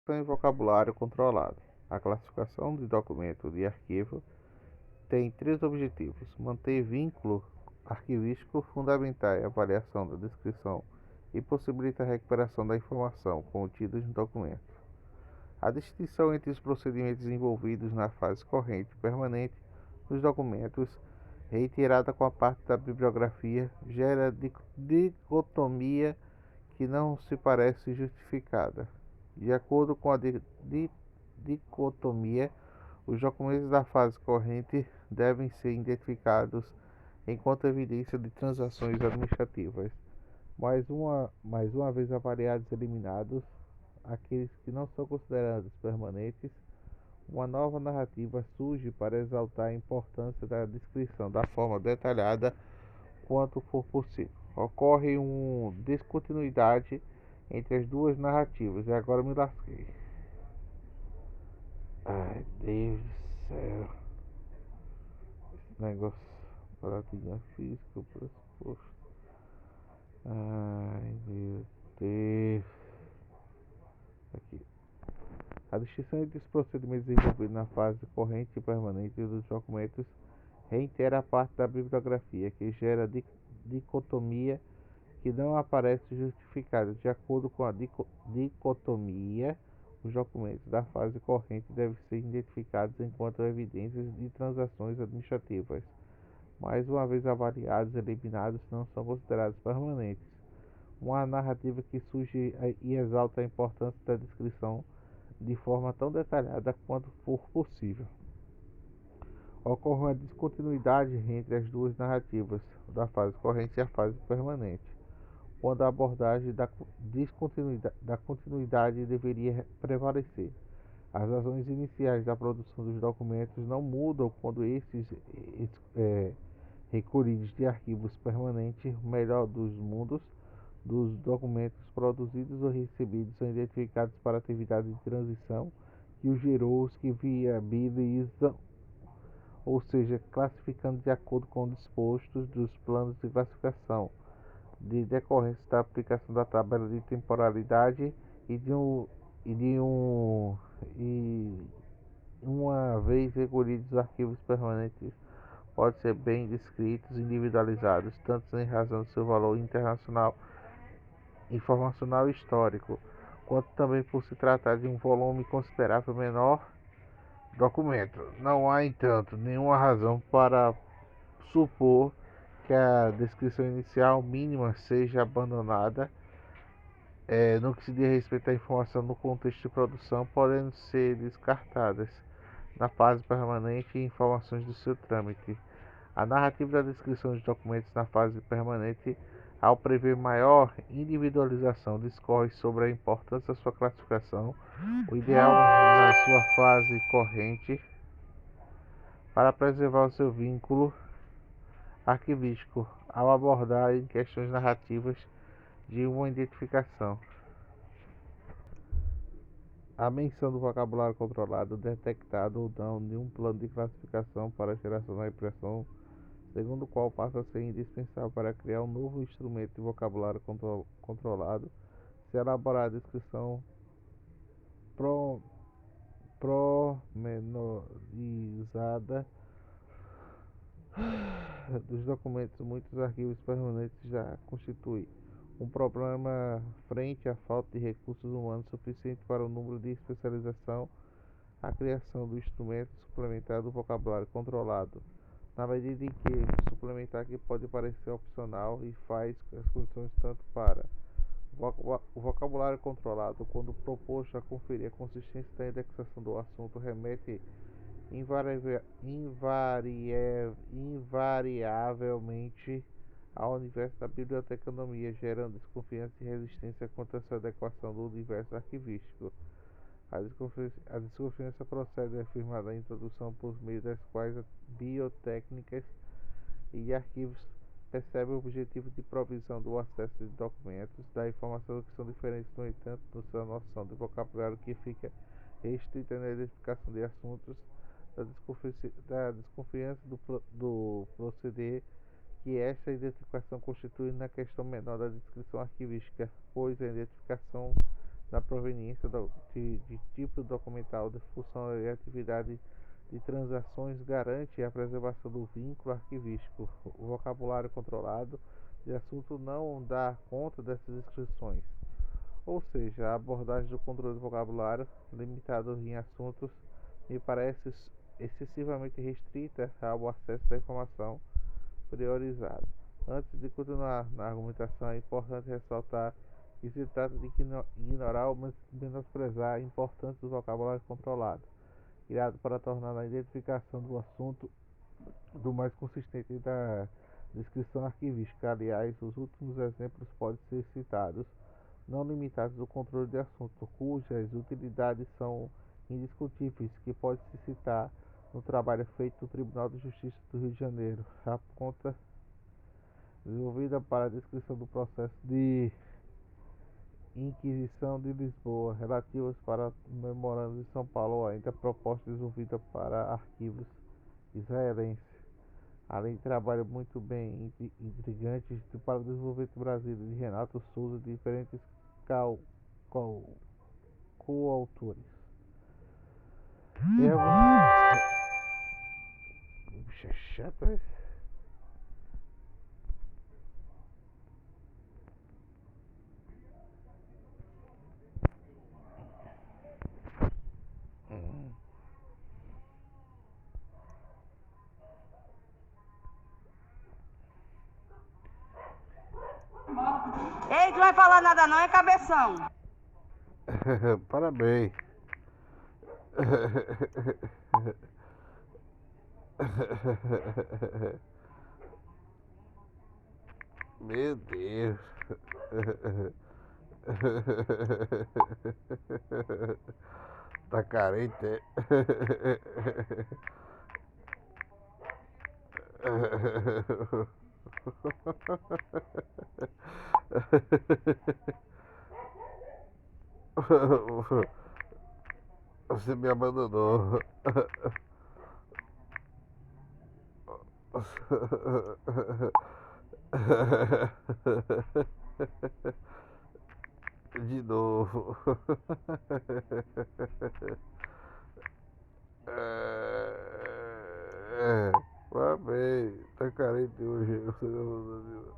Descrição em vocabulário controlado. A classificação de documento de arquivo tem três objetivos: manter vínculo arquivístico, fundamentar a avaliação da descrição e possibilitar a recuperação da informação contida no documento. A distinção entre os procedimentos envolvidos na fase corrente e permanente dos documentos, reiterada com a parte da bibliografia, gera dicotomia que não se parece justificada. De acordo com a dicotomia, os documentos da fase corrente devem ser identificados enquanto evidência de transações administrativas, mais uma vez avaliados e eliminados aqueles que não são considerados permanentes. Uma nova narrativa surge para exaltar a importância da descrição da forma detalhada quanto for possível. Ocorre uma descontinuidade entre as duas narrativas. E agora me lasquei. Ai, Deus do céu. Esse negócio paradigma físico pressuposto. Ai, meu Deus. Aqui. A distinção entre os procedimentos envolvidos na fase corrente e permanente dos documentos reitera a parte da bibliografia, que gera dicotomia que não aparece justificada. De acordo com a dicotomia, os documentos da fase corrente devem ser identificados enquanto evidências de transações administrativas. Mais uma vez avaliados e eliminados, não são considerados permanentes. Uma narrativa que surge e exalta a importância da descrição de forma tão detalhada quanto for possível. Ocorre uma descontinuidade entre as duas narrativas, da fase corrente e a fase permanente, quando a abordagem da continuidade deveria prevalecer. As razões iniciais da produção dos documentos não mudam quando esses recolhidos de arquivos permanentes, o melhor dos mundos, dos documentos produzidos ou recebidos são identificados para a atividade de transição que os gerou, os que viabilizam, ou seja, classificando de acordo com os dispostos dos planos de classificação, de decorrência da aplicação da tabela de temporalidade uma vez recolhidos os arquivos permanentes podem ser bem descritos e individualizados, tanto em razão do seu valor internacional, informacional e histórico, quanto também por se tratar de um volume considerável menor documento. Não há, entanto, nenhuma razão para supor que a descrição inicial mínima seja abandonada no que se diz respeito à informação no contexto de produção, podendo ser descartadas na fase permanente e informações do seu trâmite. A narrativa da descrição de documentos na fase permanente, ao prever maior individualização, discorre sobre a importância da sua classificação, o ideal na sua fase corrente, para preservar o seu vínculo arquivístico, ao abordar em questões narrativas de uma identificação. A menção do vocabulário controlado, detectado ou não de um plano de classificação para a geração da impressão, segundo o qual passa a ser indispensável para criar um novo instrumento de vocabulário controlado, se elaborar a descrição promenorizada dos documentos. Muitos arquivos permanentes já constituem um problema frente à falta de recursos humanos suficientes para o número de especialização. A criação do instrumento suplementar do vocabulário controlado, na medida em que suplementar que pode parecer opcional e faz as condições tanto para o vocabulário controlado, quando proposto a conferir a consistência da indexação do assunto, remete invariavelmente ao universo da biblioteconomia, gerando desconfiança e resistência quanto à sua adequação do universo arquivístico. A desconfiança procede afirmada na introdução, por meio das quais as biotécnicas e arquivos percebem o objetivo de provisão do acesso de documentos, da informação que são diferentes, no entanto, na sua noção de vocabulário que fica restrita na identificação de assuntos, da desconfiança do proceder que esta identificação constitui na questão menor da descrição arquivística, pois a identificação da proveniência de tipo documental, de função e atividade de transações garante a preservação do vínculo arquivístico. O vocabulário controlado de assunto não dá conta dessas inscrições, ou seja, a abordagem do controle do vocabulário, limitado em assuntos, me parece excessivamente restrita ao acesso da informação priorizada. Antes de continuar na argumentação, é importante ressaltar que se trata de ignorar ou menosprezar a importância do vocabulário controlado, criado para tornar a identificação do assunto do mais consistente da descrição arquivística. Aliás, os últimos exemplos podem ser citados, não limitados ao controle de assunto, cujas utilidades são indiscutíveis, que pode-se citar no trabalho feito no Tribunal de Justiça do Rio de Janeiro, a conta desenvolvida para a descrição do processo de Inquisição de Lisboa, relativas para o Memorando de São Paulo, ou ainda proposta desenvolvida para arquivos israelenses, além de trabalho muito bem intrigante para o desenvolvimento brasileiro de Renato Souza e diferentes coautores. Puxa, chato esse. Ei, tu vai falar nada não, é cabeção. Parabéns. Meu Deus. Tá carente. Você me abandonou. De novo. Parabéns. Tá carente hoje. Você me abandonou.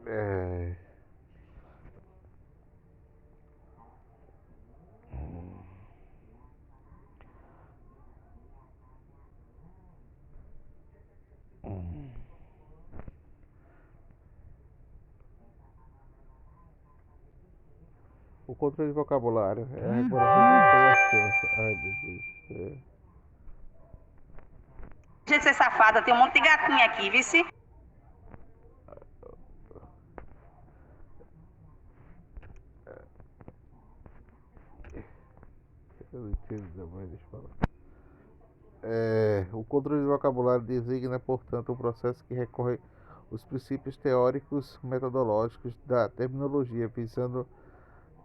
É. O controle de vocabulário é a regulação de informação. Ai, meu Deus. Deixa de ser safada, tem um monte de gatinha aqui, vice. Eu não entendo, mas deixa eu falar. O controle de vocabulário designa, portanto, um processo que recorre aos princípios teóricos metodológicos da terminologia, visando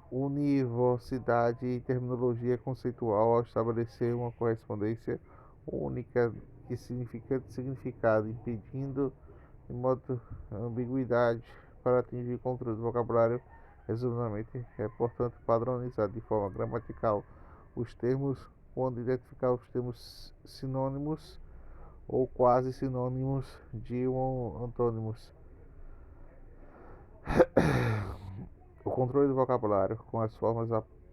univocidade e terminologia conceitual ao estabelecer uma correspondência única de significado, impedindo de modo ambiguidade para atingir o controle do vocabulário. Resumidamente, é portanto padronizar de forma gramatical os termos quando identificar os termos sinônimos ou quase sinônimos de antônimos. O controle do vocabulário, com as formas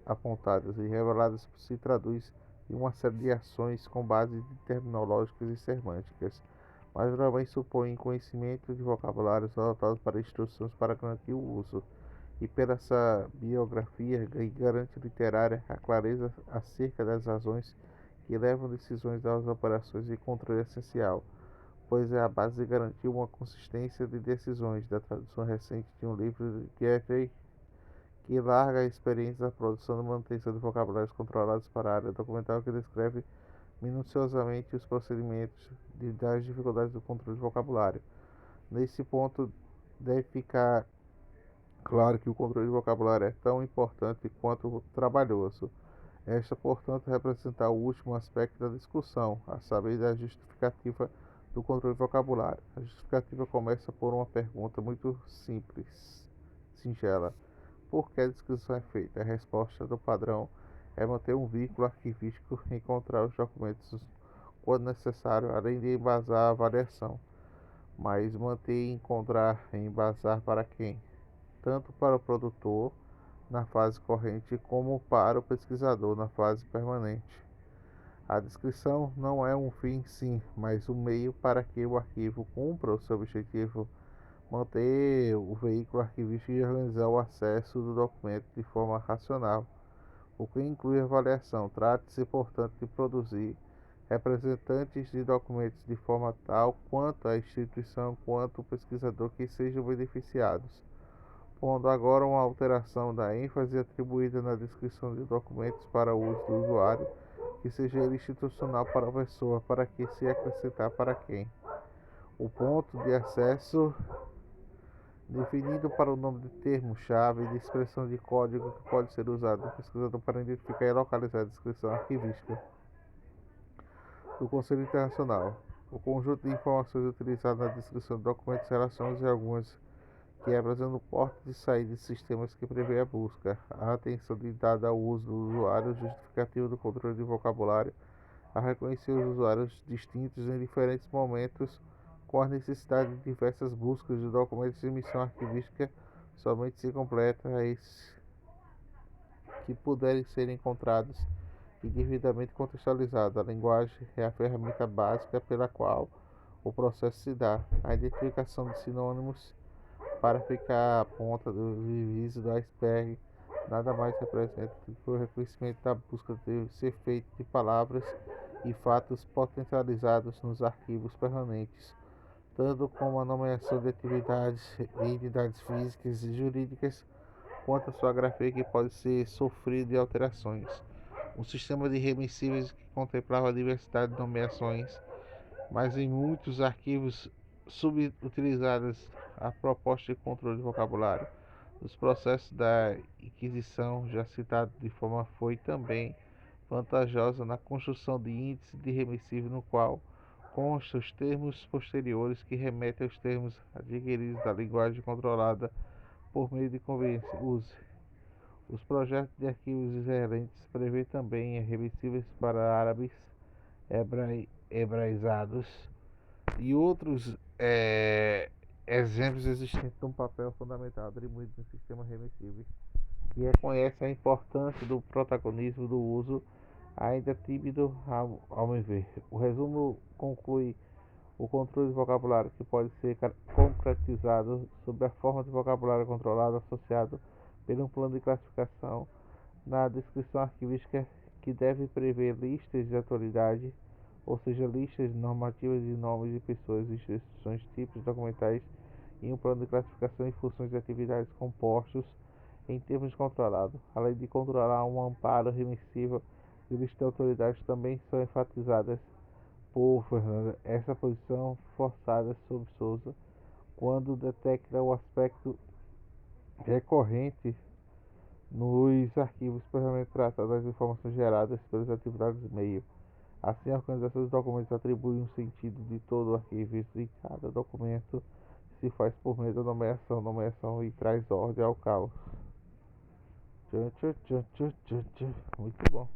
apontadas e reveladas, se traduz em uma série de ações com bases terminológicas e semânticas, mas geralmente supõe conhecimento de vocabulários adotados para instruções para garantir o uso, e pela essa biografia e garante literária a clareza acerca das razões que levam decisões às operações de controle essencial, pois é a base de garantir uma consistência de decisões. Da tradução recente de um livro de Jeffrey, que larga a experiência da produção e manutenção de vocabulários controlados para a área documental, que descreve minuciosamente os procedimentos das dificuldades do controle de vocabulário. Nesse ponto, deve ficar claro que o controle de vocabulário é tão importante quanto trabalhoso. Esta, portanto, representa o último aspecto da discussão, a saber, da justificativa do controle de vocabulário. A justificativa começa por uma pergunta muito simples. singela. Por que a descrição é feita? A resposta do padrão é manter um vínculo arquivístico e encontrar os documentos quando necessário, além de embasar a variação. Mas manter e encontrar e embasar para quem? Tanto para o produtor, na fase corrente, como para o pesquisador, na fase permanente. A descrição não é um fim em si, mas um meio para que o arquivo cumpra o seu objetivo, manter o veículo arquivístico e organizar o acesso do documento de forma racional, o que inclui avaliação. Trata-se, portanto, de produzir representantes de documentos de forma tal quanto a instituição quanto o pesquisador que sejam beneficiados, pondo agora uma alteração da ênfase atribuída na descrição de documentos para o uso do usuário, que seja ele institucional para a pessoa, para que se acrescentar para quem. O ponto de acesso definido para o nome de termo-chave de expressão de código que pode ser usado no pesquisador para identificar e localizar a descrição arquivística do Conselho Internacional. O conjunto de informações utilizadas na descrição de documentos relaciona e algumas quebras no porta de saída de sistemas que prevê a busca, a atenção dada ao uso do usuário, justificativo do controle de vocabulário, a reconhecer os usuários distintos em diferentes momentos, com a necessidade de diversas buscas de documentos de missão arquivística somente se completa esses que puderem ser encontrados e devidamente contextualizados. A linguagem é a ferramenta básica pela qual o processo se dá. A identificação de sinônimos para ficar à ponta do viso do iceberg nada mais representa do que o reconhecimento da busca deve ser feita de palavras e fatos potencializados nos arquivos permanentes, tanto como a nomeação de atividades de entidades físicas e jurídicas, quanto a sua grafia que pode ser sofrida de alterações. Um sistema de remissíveis que contemplava a diversidade de nomeações, mas em muitos arquivos subutilizadas a proposta de controle de vocabulário. Os processos da Inquisição, já citado de forma foi também vantajosa na construção de índice de remissivo no qual constam os termos posteriores que remetem aos termos adquiridos da linguagem controlada por meio de conveniência. Os projetos de arquivos israelenses prevê também remissíveis para árabes hebraizados e outros exemplos existentes de um papel fundamental atribuído no sistema remissivo, que reconhece a importância do protagonismo do uso, ainda tímido ao meu ver. O resumo conclui o controle de vocabulário, que pode ser concretizado sob a forma de vocabulário controlado associado por um plano de classificação na descrição arquivística, que deve prever listas de autoridade, ou seja, listas normativas de nomes de pessoas, instituições, tipos documentais e um plano de classificação em funções de atividades compostos em termos controlados, além de controlar um amparo remissivo de lista de autoridades também são enfatizadas por Fernanda. Essa posição forçada sobre Souza, quando detecta o aspecto recorrente nos arquivos previamente tratados das informações geradas pelas atividades meio. Assim, a organização dos documentos atribui um sentido de todo o arquivo e cada documento se faz por meio da nomeação e traz ordem ao caos. Muito bom.